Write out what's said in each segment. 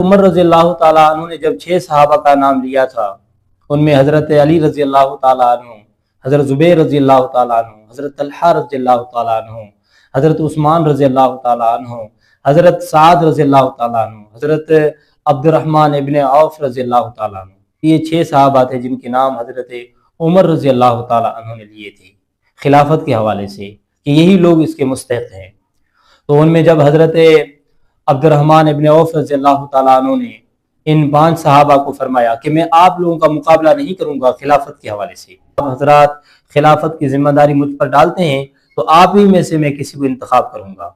عمر رضی اللہ تعالیٰ عنہ نے جب 6 صحابہ کا نام لیا تھا، ان میں حضرت علی رضی اللہ تعالیٰ عنہ، حضرت زبیر رضی اللہ تعالیٰ عنہ، حضرت طلحہ رضی اللہ تعالیٰ عنہ، حضرت عثمان رضی اللہ تعالیٰ عنہ، حضرت سعد رضی اللہ تعالیٰ عنہ، حضرت عبد الرحمن ابن عوف رضی اللہ تعالیٰ عنہ، یہ 6 صحابہ تھے جن کے نام حضرت عمر رضی اللہ تعالیٰ عنہ نے لیے تھے خلافت کے حوالے سے کہ یہی لوگ اس کے مستحق ہیں۔ تو ان میں جب حضرت عبد الرحمن ابن عوف رضی اللہ تعالیٰ عنہ نے ان 5 صحابہ کو فرمایا کہ میں آپ لوگوں کا مقابلہ نہیں کروں گا خلافت کے حوالے سے، آپ حضرات خلافت کی ذمہ داری مجھ پر ڈالتے ہیں تو آپ ہی میں سے میں کسی کو انتخاب کروں گا۔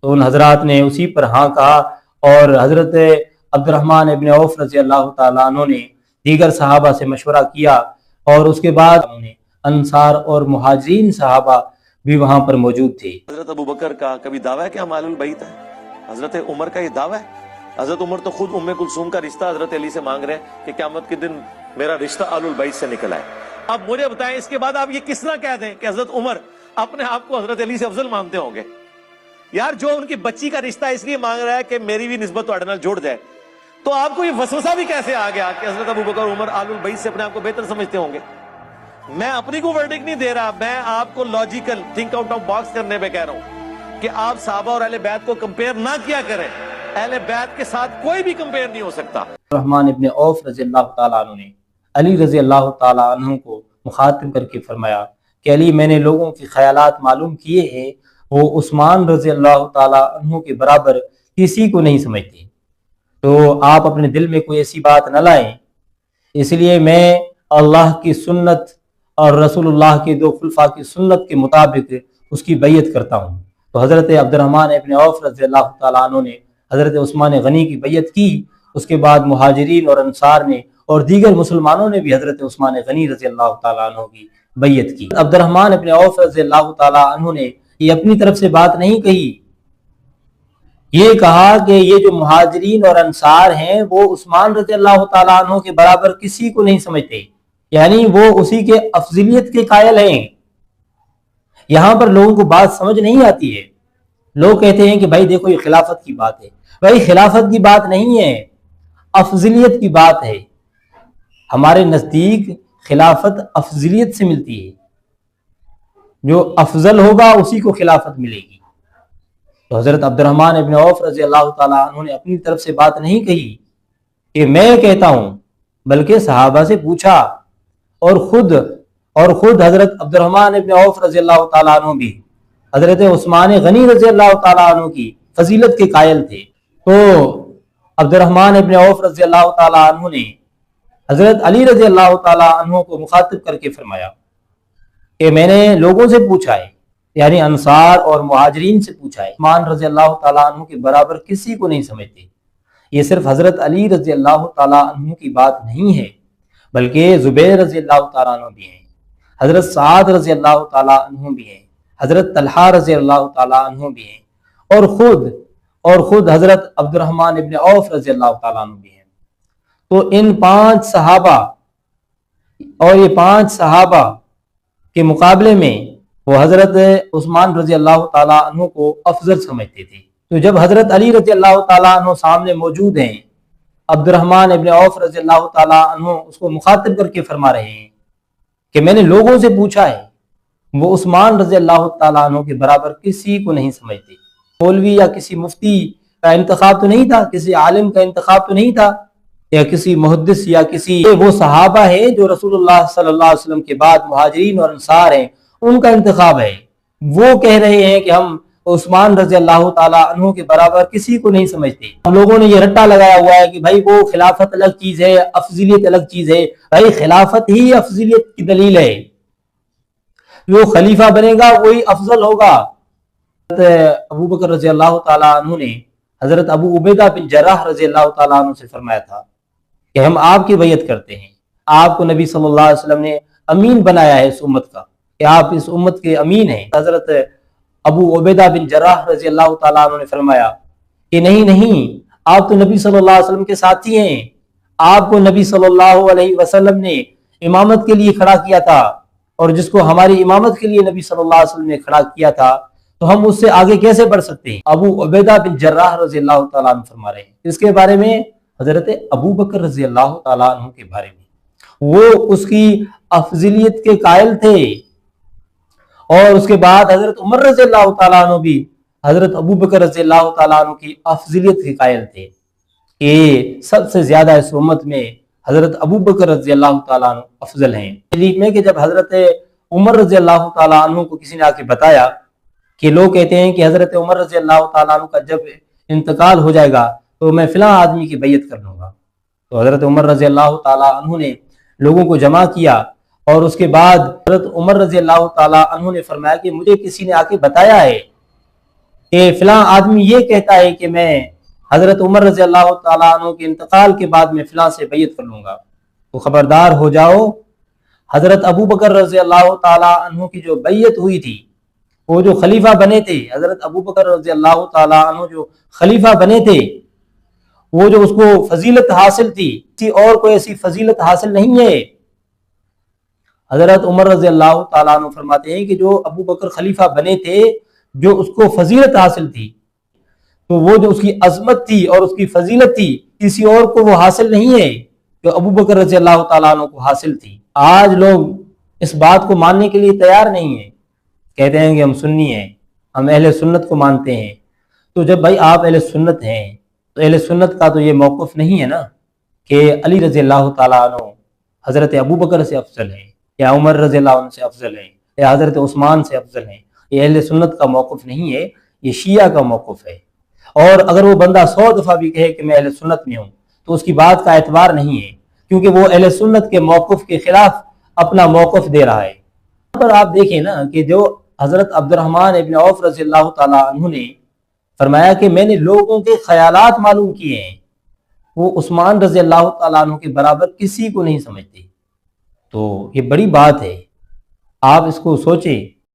تو ان حضرات نے اسی پر ہاں کہا، اور حضرت عبد الرحمن ابن عوف رضی اللہ تعالیٰ عنہ نے دیگر صحابہ سے مشورہ کیا، اور اس کے بعد انہوں نے انصار اور مہاجرین صحابہ بھی وہاں پر موجود تھے۔ حضرت ابو بکر کا کبھی دعویٰ ہے کہ ہم آل البیت ہیں؟ حضرت عمر کا یہ دعویٰ ہے؟ حضرت عمر تو خود ام کلثوم کا رشتہ حضرت علی سے مانگ رہے ہیں کہ قیامت کے دن میرا رشتہ آل البیت سے نکل آئے۔ اب مجھے بتائیں اس کے بعد آپ یہ کس طرح کہہ دیں کہ حضرت عمر اپنے آپ کو حضرت علی سے افضل مانتے ہوں گے؟ یار جو ان کی بچی کا رشتہ اس لیے مانگ رہا ہے کہ میری بھی نسبت تو اڑنا جوڑ جائے، تو آپ کو یہ وسوسہ بھی کیسے آ گیا کہ حضرت ابو بکر عمر آل البیت سے اپنے آپ کو بہتر سمجھتے ہوں گے؟ میں اپنی کو ورڈکٹ نہیں دے رہا، میں آپ کو logical think out of box کرنے پہ کہہ رہا ہوں کہ آپ صحابہ اور اہل بیت کو کمپیئر نہ کیا کریں، اہل بیت کے ساتھ کوئی بھی کمپیئر نہیں ہو سکتا۔ الرحمن ابن عوف رضی اللہ تعالیٰ عنہ نے علی رضی اللہ تعالیٰ عنہ کو مخاطب کر کے فرمایا کہ علی، میں نے لوگوں کے خیالات معلوم کیے ہیں، وہ عثمان رضی اللہ تعالیٰ عنہ کے برابر کسی کو نہیں سمجھتے، تو آپ اپنے دل میں کوئی ایسی بات نہ لائیں، اس لیے میں اللہ کی سنت اور رسول اللہ کے 2 خلفاء کی سنت کے مطابق اس کی بیعت کرتا ہوں۔ تو حضرت عبد الرحمن ابن عوف رضی اللہ تعالیٰ عنہ نے حضرت عثمان غنی کی بیعت کی، اس کے بعد مہاجرین اور انصار نے اور دیگر مسلمانوں نے بھی حضرت عثمان غنی رضی اللہ تعالیٰ عنہ کی بیعت کی۔ عبد الرحمن ابن عوف رضی اللہ تعالیٰ عنہ نے یہ اپنی طرف سے بات نہیں کہی، یہ کہا کہ یہ جو مہاجرین اور انصار ہیں وہ عثمان رضی اللہ تعالیٰ عنہ کے برابر کسی کو نہیں سمجھتے، یعنی وہ اسی کے افضلیت کے قائل ہیں۔ یہاں پر لوگوں کو بات سمجھ نہیں آتی ہے، لوگ کہتے ہیں کہ بھائی دیکھو یہ خلافت کی بات ہے، بھائی خلافت کی بات نہیں ہے، افضلیت کی بات ہے۔ ہمارے نزدیک خلافت افضلیت سے ملتی ہے، جو افضل ہوگا اسی کو خلافت ملے گی۔ تو حضرت عبد الرحمن ابن عوف رضی اللہ تعالیٰ عنہ نے اپنی طرف سے بات نہیں کہی کہ میں کہتا ہوں، بلکہ صحابہ سے پوچھا، اور خود حضرت عبد الرحمن ابن عوف رضی اللہ تعالیٰ عنہ بھی حضرت عثمان غنی رضی اللہ تعالیٰ عنہ کی فضیلت کے قائل تھے۔ تو عبد الرحمن ابن عوف رضی اللہ تعالیٰ عنہ نے حضرت علی رضی اللہ تعالیٰ عنہ کو مخاطب کر کے فرمایا کہ میں نے لوگوں سے پوچھا ہے، یعنی انصار اور مہاجرین سے پوچھا ہے، عثمان رضی اللہ تعالیٰ عنہ کے برابر کسی کو نہیں سمجھتے۔ یہ صرف حضرت علی رضی اللہ تعالیٰ عنہ کی بات نہیں ہے، بلکہ زبیر رضی اللہ تعالیٰ عنہ بھی ہیں، حضرت سعد رضی اللہ تعالیٰ عنہ بھی ہیں، حضرت طلحہ رضی اللہ تعالیٰ عنہ بھی ہیں، اور خود حضرت عبد الرحمن ابن عوف رضی اللہ تعالیٰ عنہ بھی ہیں۔ تو ان 5 صحابہ اور یہ 5 صحابہ کے مقابلے میں وہ حضرت عثمان رضی اللہ تعالیٰ عنہ کو افضل سمجھتے تھے۔ تو جب حضرت علی رضی اللہ تعالیٰ عنہ سامنے موجود ہیں، عبد الرحمن ابن عوف رضی اللہ تعالیٰ عنہ اس کو مخاطب کر کے فرما رہے ہیں کہ میں نے لوگوں سے پوچھا ہے، وہ عثمان رضی اللہ تعالیٰ عنہ کے برابر کسی کو نہیں سمجھتے۔ مولوی یا کسی مفتی کا انتخاب تو نہیں تھا، کسی عالم کا انتخاب تو نہیں تھا، یا کسی محدث یا کسی، وہ صحابہ ہیں جو رسول اللہ صلی اللہ علیہ وسلم کے بعد مہاجرین اور انصار ہیں، ان کا انتخاب ہے۔ وہ کہہ رہے ہیں کہ ہم عثمان رضی اللہ تعالیٰ عنہ کے برابر کسی کو نہیں سمجھتے۔ ہم لوگوں نے یہ رٹا لگایا ہوا ہے کہ بھائی وہ خلافت الگ چیز ہے، افضلیت الگ چیز ہے۔ بھائی خلافت ہی افضلیت کی دلیل ہے، جو خلیفہ بنے گا وہی افضل ہوگا۔ حضرت ابو بکر رضی اللہ تعالیٰ عنہ نے حضرت ابو عبیدہ بن جراح رضی اللہ تعالیٰ عنہ سے فرمایا تھا کہ ہم آپ کی بیعت کرتے ہیں، آپ کو نبی صلی اللہ علیہ وسلم نے امین بنایا ہے اس امت کا، کہ آپ اس امت کے امین ہیں۔ حضرت ابو عبیدہ بن جراح رضی اللہ تعالیٰ عنہ نے فرمایا کہ نہیں، آپ تو نبی صلی اللہ علیہ وسلم کے ساتھی ہیں، آپ کو نبی صلی اللہ علیہ وسلم نے امامت کے لیے کھڑا کیا تھا، اور جس کو ہماری امامت کے لیے نبی صلی اللہ علیہ وسلم نے کھڑا کیا تھا تو ہم اس سے آگے کیسے بڑھ سکتے ہیں؟ ابو عبیدہ بن جراح رضی اللہ تعالیٰ عنہ فرما رہے ہیں۔ اس کے بارے میں حضرت ابو بکر رضی اللہ تعالیٰ عنہ کے بارے میں، وہ اس کی افضلیت کے قائل تھے، اور اس کے بعد حضرت عمر رضی اللہ تعالیٰ عنہ بھی حضرت ابو بکر رضی اللہ تعالیٰ عنہ کی افضلیت کے قائل تھے کہ سب سے زیادہ اس امت میں حضرت ابو بکر رضی اللہ تعالیٰ عنہ افضل ہیں۔ تحریک میں کہ جب حضرت عمر رضی اللہ تعالیٰ عنہ کو کسی نے آ کے بتایا کہ لوگ کہتے ہیں کہ حضرت عمر رضی اللہ تعالیٰ عنہ کا جب انتقال ہو جائے گا تو میں فلاں آدمی کی بیعت کر لوں گا، تو حضرت عمر رضی اللہ تعالیٰ عنہ نے لوگوں کو جمع کیا، اور اس کے بعد حضرت عمر رضی اللہ تعالیٰ عنہ نے فرمایا کہ مجھے کسی نے آ کے بتایا ہے کہ فلاں آدمی یہ کہتا ہے کہ میں حضرت عمر رضی اللہ تعالیٰ عنہ کے انتقال کے بعد میں فلاں سے بیعت کر لوں گا، تو خبردار ہو جاؤ، حضرت ابو بکر رضی اللہ تعالیٰ عنہ کی جو بیعت ہوئی تھی، وہ جو خلیفہ بنے تھے، حضرت ابو بکر رضی اللہ تعالیٰ عنہ جو خلیفہ بنے تھے، وہ جو اس کو فضیلت حاصل تھی، کسی اور کو ایسی فضیلت حاصل نہیں ہے۔ حضرت عمر رضی اللہ تعالیٰ عنہ فرماتے ہیں کہ جو ابو بکر خلیفہ بنے تھے، جو اس کو فضیلت حاصل تھی، تو وہ جو اس کی عظمت تھی اور اس کی فضیلت تھی، کسی اور کو وہ حاصل نہیں ہے جو ابو بکر رضی اللہ تعالیٰ عنہ کو حاصل تھی۔ آج لوگ اس بات کو ماننے کے لیے تیار نہیں ہیں، کہتے ہیں کہ ہم سنی ہیں، ہم اہل سنت کو مانتے ہیں۔ تو جب بھائی آپ اہل سنت ہیں تو اہل سنت کا تو یہ موقف نہیں ہے نا کہ علی رضی اللہ تعالیٰ عنہ حضرت ابو بکر سے افضل ہے، یا عمر رضی اللہ عنہ سے افضل ہے، یا حضرت عثمان سے افضل ہے۔ یہ اہل سنت کا موقف نہیں ہے، یہ شیعہ کا موقف ہے۔ اور اگر وہ بندہ 100 دفعہ بھی کہے کہ میں اہل سنت میں ہوں تو اس کی بات کا اعتبار نہیں ہے، کیونکہ وہ اہل سنت کے موقف کے خلاف اپنا موقف دے رہا ہے۔ یہاں پر آپ دیکھیں نا کہ جو حضرت عبد الرحمن ابن عوف رضی اللہ تعالیٰ عنہ نے فرمایا کہ میں نے لوگوں کے خیالات معلوم کیے ہیں، وہ عثمان رضی اللہ تعالیٰ عنہ کے برابر کسی کو نہیں سمجھتے۔ تو یہ بڑی بات ہے، آپ اس کو سوچیں